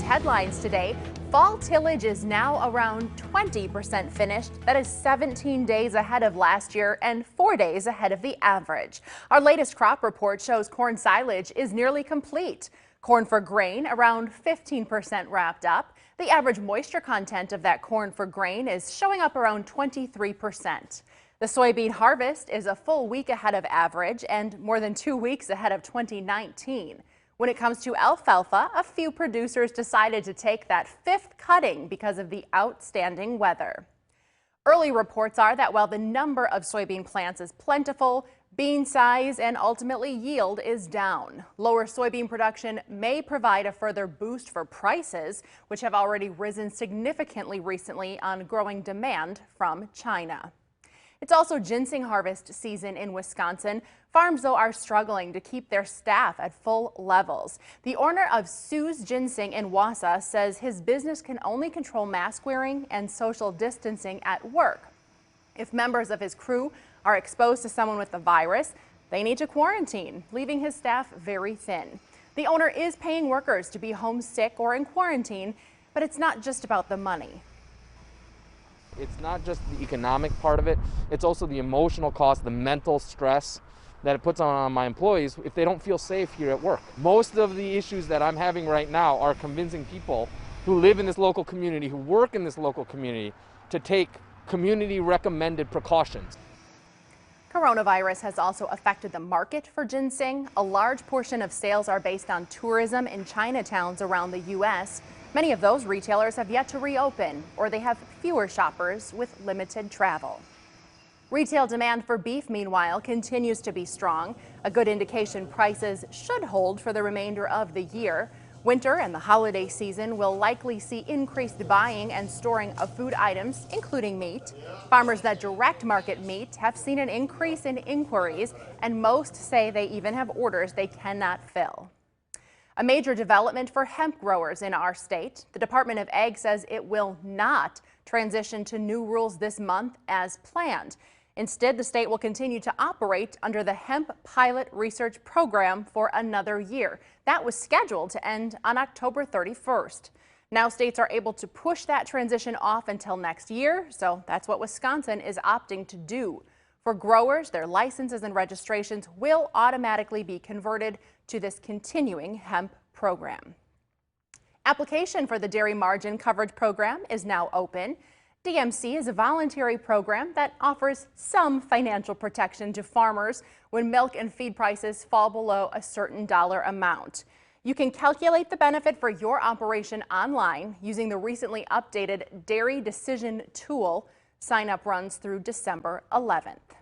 headlines today. Fall tillage is now around 20% finished. That is 17 days ahead of last year and 4 days ahead of the average. Our latest crop report shows corn silage is nearly complete. Corn for grain around 15% wrapped up. The average moisture content of that corn for grain is showing up around 23%. The soybean harvest is a full week ahead of average and more than 2 weeks ahead of 2019. When it comes to alfalfa, a few producers decided to take that fifth cutting because of the outstanding weather. Early reports are that while the number of soybean plants is plentiful, bean size and ultimately yield is down. Lower soybean production may provide a further boost for prices, which have already risen significantly recently on growing demand from China. It's also ginseng harvest season in Wisconsin. Farms, though, are struggling to keep their staff at full levels. The owner of Sue's Ginseng in Wausau says his business can only control mask wearing and social distancing at work. If members of his crew are exposed to someone with the virus, they need to quarantine, leaving his staff very thin. The owner is paying workers to be homesick or in quarantine, but it's not just about the money. It's not just the economic part of it, it's also the emotional cost, the mental stress that it puts on my employees if they don't feel safe here at work. Most of the issues that I'm having right now are convincing people who live in this local community, who work in this local community, to take community recommended precautions. Coronavirus has also affected the market for ginseng. A large portion of sales are based on tourism in Chinatowns around the U.S. Many of those retailers have yet to reopen, or they have fewer shoppers with limited travel. Retail demand for beef, meanwhile, continues to be strong. A good indication prices should hold for the remainder of the year. Winter and the holiday season will likely see increased buying and storing of food items, including meat. Farmers that direct market meat have seen an increase in inquiries, and most say they even have orders they cannot fill. A major development for hemp growers in our state. The Department of Ag says it will not transition to new rules this month as planned. Instead, the state will continue to operate under the Hemp Pilot Research Program for another year. That was scheduled to end on October 31st. Now states are able to push that transition off until next year, so that's what Wisconsin is opting to do. For growers, their licenses and registrations will automatically be converted to this continuing hemp program. Application for the Dairy Margin Coverage Program is now open. DMC is a voluntary program that offers some financial protection to farmers when milk and feed prices fall below a certain dollar amount. You can calculate the benefit for your operation online using the recently updated Dairy Decision tool. Sign up runs through December 11th.